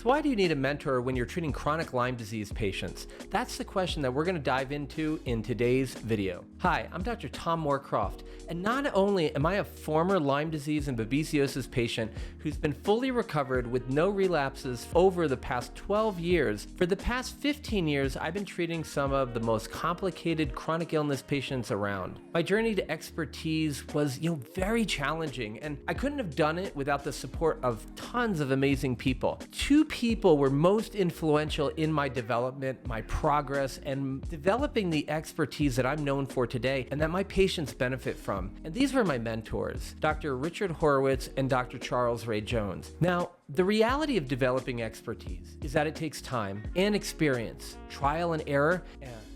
So why do you need a mentor when you're treating chronic Lyme disease patients? That's the question that we're going to dive into in today's video. Hi, I'm Dr. Tom Moorcroft, and not only am I a former Lyme disease and babesiosis patient who's been fully recovered with no relapses over the past 12 years, for the past 15 years, I've been treating some of the most complicated chronic illness patients around. My journey to expertise was, very challenging, and I couldn't have done it without the support of tons of amazing people. Two people were most influential in my development, my progress, and developing the expertise that I'm known for today and that my patients benefit from. And these were my mentors, Dr. Richard Horowitz and Dr. Charles Ray Jones. Now, the reality of developing expertise is that it takes time and experience, trial and error,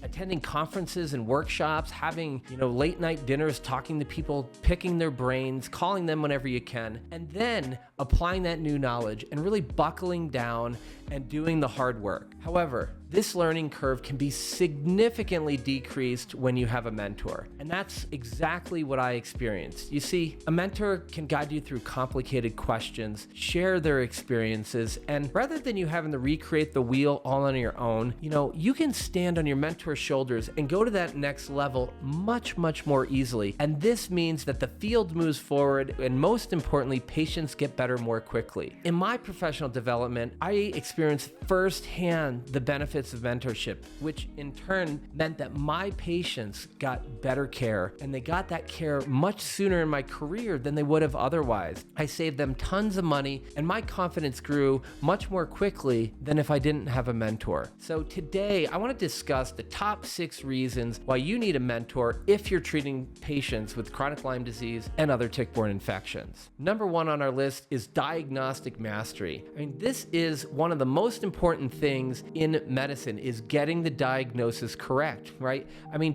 attending conferences and workshops, having, late night dinners, talking to people, picking their brains, calling them whenever you can, and then applying that new knowledge and really buckling down and doing the hard work. However, this learning curve can be significantly decreased when you have a mentor. And that's exactly what I experienced. You see, a mentor can guide you through complicated questions, share their experiences, and rather than you having to recreate the wheel all on your own, you can stand on your mentor's shoulders and go to that next level much, much more easily. And this means that the field moves forward, and most importantly, patients get better more quickly. In my professional development, I experienced firsthand the benefits of mentorship, which in turn meant that my patients got better care, and they got that care much sooner in my career than they would have otherwise. I saved them tons of money, and my confidence grew much more quickly than if I didn't have a mentor. So today, I want to discuss the top 6 reasons why you need a mentor if you're treating patients with chronic Lyme disease and other tick-borne infections. Number 1 on our list is Diagnostic Mastery. This is one of the most important things in medicine, is getting the diagnosis correct, right?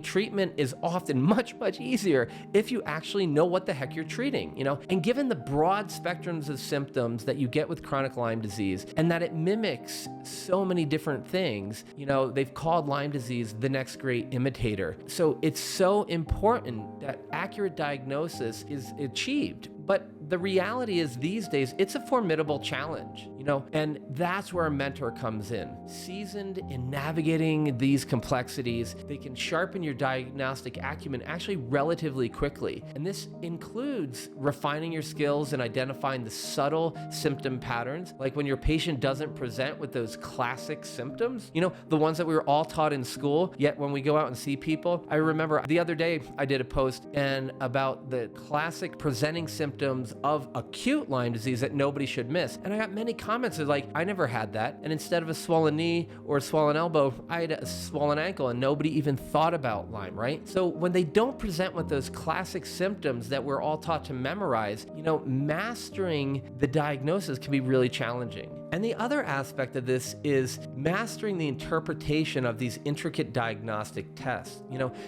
Treatment is often much, much easier if you actually know what the heck you're treating, And given the broad spectrums of symptoms that you get with chronic Lyme disease and that it mimics so many different things, they've called Lyme disease the next great imitator. So it's so important that accurate diagnosis is achieved. But the reality is these days, it's a formidable challenge, and that's where a mentor comes in. Seasoned in navigating these complexities, they can sharpen your diagnostic acumen actually relatively quickly. And this includes refining your skills and identifying the subtle symptom patterns, like when your patient doesn't present with those classic symptoms, the ones that we were all taught in school, yet when we go out and see people. I remember the other day I did a post about the classic presenting symptoms of acute Lyme disease that nobody should miss. And I got many comments like, I never had that. And instead of a swollen knee or a swollen elbow, I had a swollen ankle, and nobody even thought about Lyme, right? So when they don't present with those classic symptoms that we're all taught to memorize, mastering the diagnosis can be really challenging. And the other aspect of this is mastering the interpretation of these intricate diagnostic tests.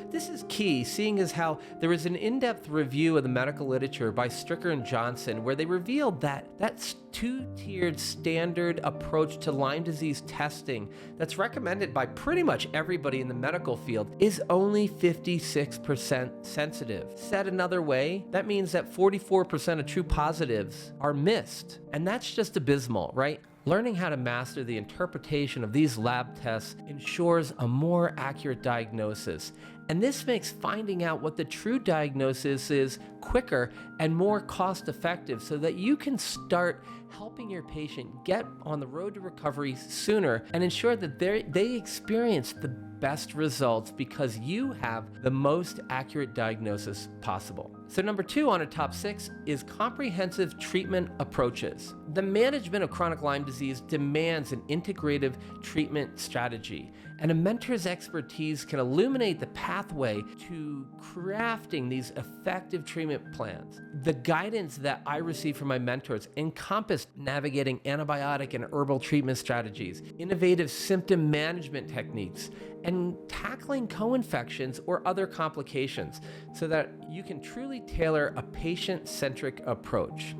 This is key, seeing as how there was an in-depth review of the medical literature by Stricker and Johnson, where they revealed that that's two-tiered standard approach to Lyme disease testing that's recommended by pretty much everybody in the medical field is only 56% sensitive. Said another way, that means that 44% of true positives are missed. And that's just abysmal, right? Learning how to master the interpretation of these lab tests ensures a more accurate diagnosis. And this makes finding out what the true diagnosis is quicker and more cost-effective, so that you can start helping your patient get on the road to recovery sooner and ensure that they experience the best results because you have the most accurate diagnosis possible. So number 2 on our top 6 is comprehensive treatment approaches. The management of chronic Lyme disease demands an integrative treatment strategy, and a mentor's expertise can illuminate the pathway to crafting these effective treatment plans. The guidance that I received from my mentors encompassed navigating antibiotic and herbal treatment strategies, innovative symptom management techniques, and tackling co-infections or other complications so that you can truly tailor a patient-centric approach.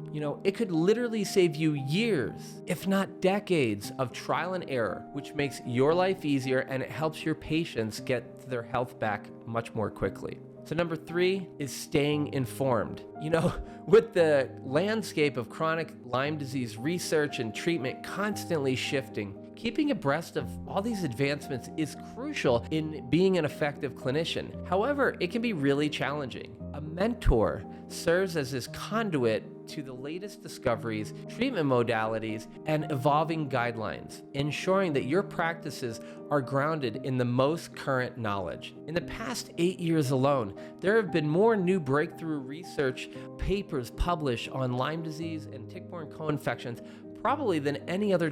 It could literally save you years, if not decades, of trial and error, which makes your life easier and it helps your patients get their health back much more quickly. So number 3 is staying informed. With the landscape of chronic Lyme disease research and treatment constantly shifting, keeping abreast of all these advancements is crucial in being an effective clinician. However, it can be really challenging. A mentor serves as this conduit to the latest discoveries, treatment modalities, and evolving guidelines, ensuring that your practices are grounded in the most current knowledge. In the past 8 years alone, there have been more new breakthrough research papers published on Lyme disease and tick-borne co-infections probably than any other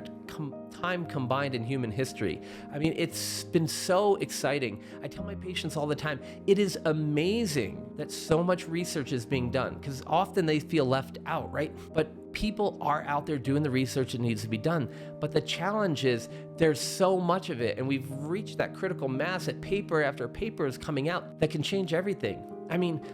time combined in human history. It's been so exciting. I tell my patients all the time, it is amazing that so much research is being done, because often they feel left out, right? But people are out there doing the research that needs to be done. But the challenge is there's so much of it, and we've reached that critical mass that paper after paper is coming out that can change everything.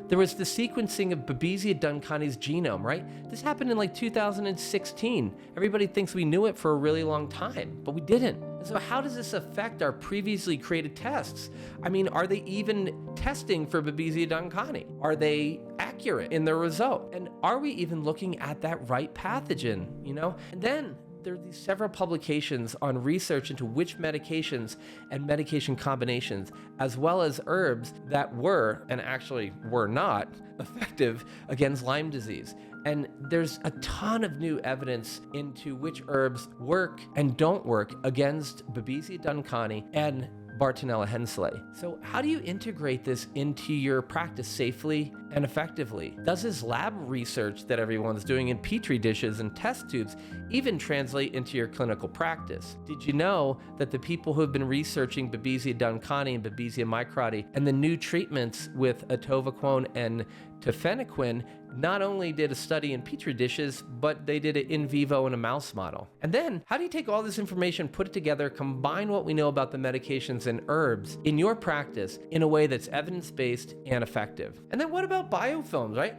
There was the sequencing of Babesia duncani's genome, right? This happened in 2016. Everybody thinks we knew it for a really long time, but we didn't. And so how does this affect our previously created tests? Are they even testing for Babesia duncani? Are they accurate in their result? And are we even looking at that right pathogen, And then there are these several publications on research into which medications and medication combinations, as well as herbs that were, and actually were not, effective against Lyme disease. And there's a ton of new evidence into which herbs work and don't work against Babesia duncani and Bartonella henselae. So how do you integrate this into your practice safely and effectively? Does this lab research that everyone's doing in petri dishes and test tubes even translate into your clinical practice? Did you know that the people who have been researching Babesia duncani and Babesia microti and the new treatments with atovaquone and tefenaquine not only did a study in petri dishes, but they did it in vivo in a mouse model? And then, how do you take all this information, put it together, combine what we know about the medications and herbs in your practice in a way that's evidence-based and effective? And then what about biofilms, right?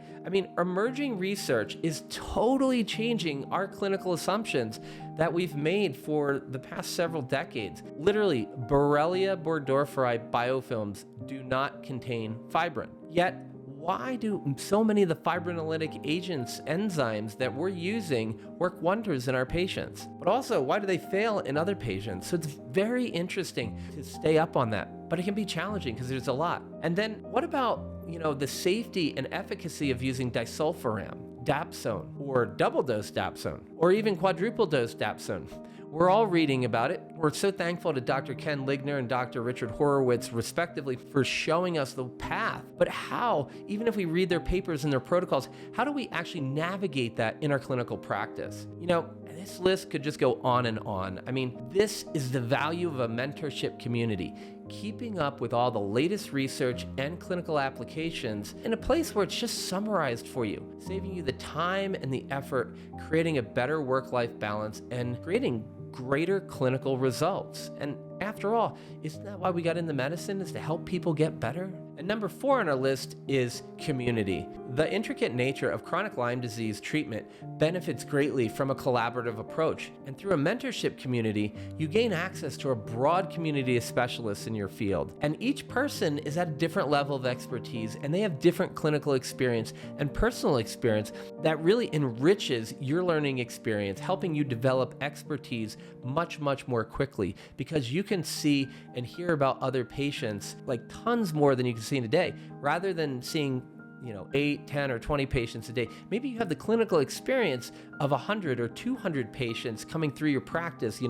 Emerging research is totally changing our clinical assumptions that we've made for the past several decades. Literally, Borrelia burgdorferi biofilms do not contain fibrin. Yet, why do so many of the fibrinolytic agents, enzymes that we're using work wonders in our patients? But also, why do they fail in other patients? So it's very interesting to stay up on that, but it can be challenging because there's a lot. And then what about, the safety and efficacy of using disulfiram, dapsone, or double dose dapsone, or even quadruple dose dapsone? We're all reading about it. We're so thankful to Dr. Ken Ligner and Dr. Richard Horowitz, respectively, for showing us the path. But how, even if we read their papers and their protocols, how do we actually navigate that in our clinical practice? This list could just go on and on. This is the value of a mentorship community. Keeping up with all the latest research and clinical applications in a place where it's just summarized for you, saving you the time and the effort, creating a better work-life balance, and creating greater clinical results. And after all, isn't that why we got into medicine, is to help people get better? And number 4 on our list is community. The intricate nature of chronic Lyme disease treatment benefits greatly from a collaborative approach. And through a mentorship community, you gain access to a broad community of specialists in your field. And each person is at a different level of expertise, and they have different clinical experience and personal experience that really enriches your learning experience, helping you develop expertise much, much more quickly, because you can see and hear about other patients tons more than you can see in a day, rather than seeing 8, 10, or 20 patients a day. Maybe you have the clinical experience of 100 or 200 patients coming through your practice,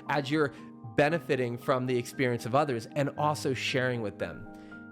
as you're benefiting from the experience of others and also sharing with them.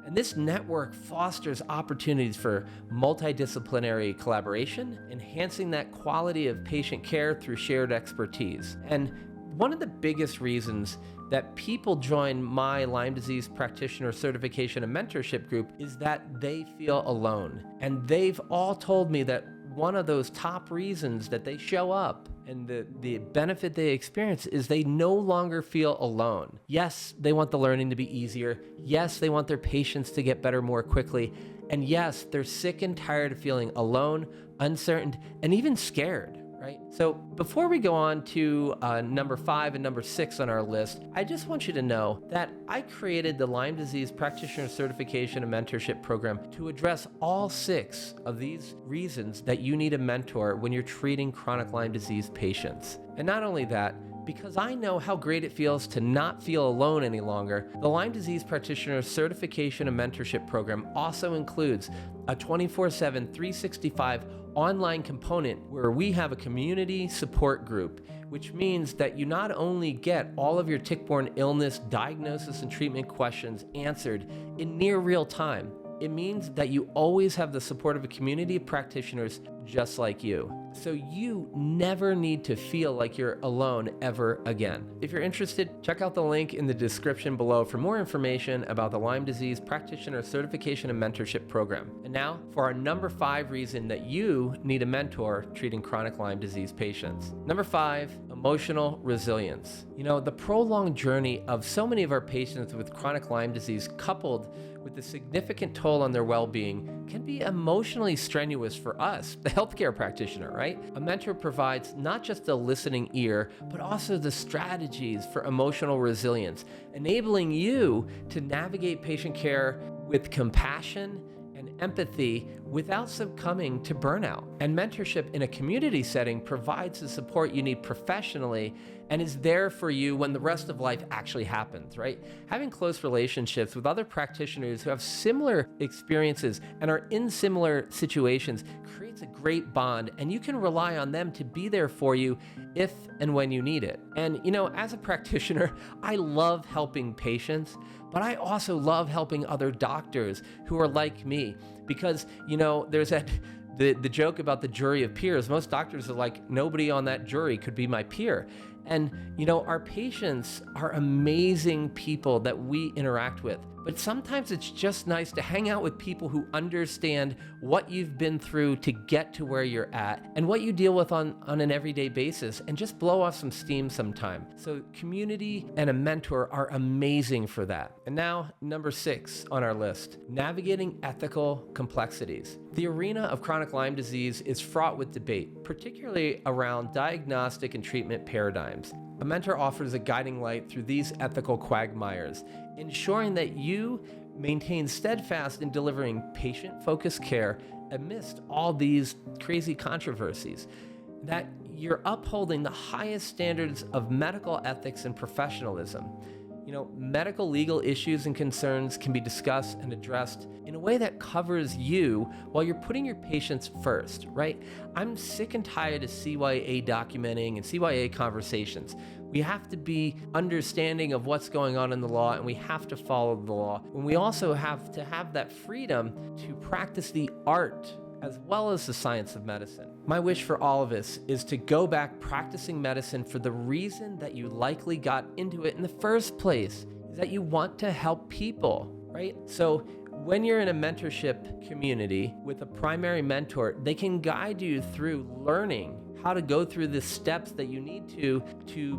And this network fosters opportunities for multidisciplinary collaboration, enhancing that quality of patient care through shared expertise. And one of the biggest reasons that people join my Lyme disease practitioner certification and mentorship group is that they feel alone. And they've all told me that one of those top reasons that they show up and the benefit they experience is they no longer feel alone. Yes, they want the learning to be easier. Yes, they want their patients to get better more quickly. And yes, they're sick and tired of feeling alone, uncertain, and even scared. right? So before we go on to number 5 and number 6 on our list, I just want you to know that I created the Lyme Disease Practitioner Certification and Mentorship Program to address all 6 of these reasons that you need a mentor when you're treating chronic Lyme disease patients. And not only that, because I know how great it feels to not feel alone any longer, the Lyme Disease Practitioner Certification and Mentorship Program also includes a 24/7, 365 online component where we have a community support group, which means that you not only get all of your tick-borne illness diagnosis and treatment questions answered in near real time, it means that you always have the support of a community of practitioners just like you. So you never need to feel like you're alone ever again. If you're interested, check out the link in the description below for more information about the Lyme Disease Practitioner Certification and Mentorship Program. And now for our number 5 reason that you need a mentor treating chronic Lyme disease patients. Number 5, emotional resilience. You know, the prolonged journey of so many of our patients with chronic Lyme disease, coupled with the significant toll on their well-being, can be emotionally strenuous for us, the healthcare practitioner, right? A mentor provides not just a listening ear, but also the strategies for emotional resilience, enabling you to navigate patient care with compassion and empathy without succumbing to burnout. And mentorship in a community setting provides the support you need professionally and is there for you when the rest of life actually happens, right? Having close relationships with other practitioners who have similar experiences and are in similar situations creates a great bond, and you can rely on them to be there for you if and when you need it. And you know, as a practitioner, I love helping patients, but I also love helping other doctors who are like me, because you know, there's that the joke about the jury of peers. Most doctors are like, nobody on that jury could be my peer. And you know, our patients are amazing people that we interact with, but sometimes it's just nice to hang out with people who understand what you've been through to get to where you're at and what you deal with on an everyday basis, and just blow off some steam sometime. So community and a mentor are amazing for that. And now number 6 on our list, navigating ethical complexities. The arena of chronic Lyme disease is fraught with debate, particularly around diagnostic and treatment paradigms. A mentor offers a guiding light through these ethical quagmires, ensuring that you maintain steadfast in delivering patient-focused care amidst all these crazy controversies, that you're upholding the highest standards of medical ethics and professionalism. You know, medical legal issues and concerns can be discussed and addressed in a way that covers you while you're putting your patients first, right? I'm sick and tired of CYA documenting and CYA conversations. We have to be understanding of what's going on in the law, and we have to follow the law. And we also have to have that freedom to practice the art as well as the science of medicine. My wish for all of us is to go back practicing medicine for the reason that you likely got into it in the first place, is that you want to help people, right? So when you're in a mentorship community with a primary mentor, they can guide you through learning how to go through the steps that you need to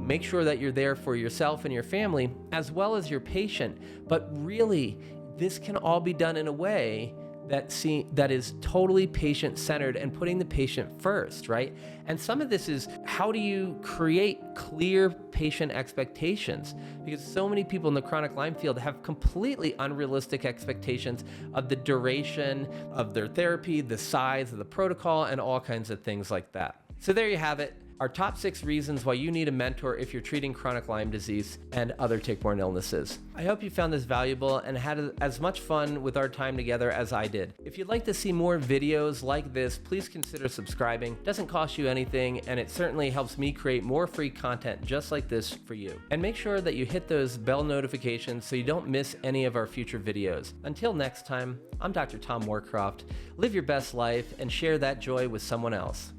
make sure that you're there for yourself and your family, as well as your patient. But really, this can all be done in a way that is totally patient-centered and putting the patient first, right? And some of this is, how do you create clear patient expectations? Because so many people in the chronic Lyme field have completely unrealistic expectations of the duration of their therapy, the size of the protocol, and all kinds of things like that. So there you have it. Our top 6 reasons why you need a mentor if you're treating chronic Lyme disease and other tick-borne illnesses. I hope you found this valuable and had as much fun with our time together as I did. If you'd like to see more videos like this, please consider subscribing. It doesn't cost you anything, and it certainly helps me create more free content just like this for you. And make sure that you hit those bell notifications so you don't miss any of our future videos. Until next time, I'm Dr. Tom Moorcroft. Live your best life and share that joy with someone else.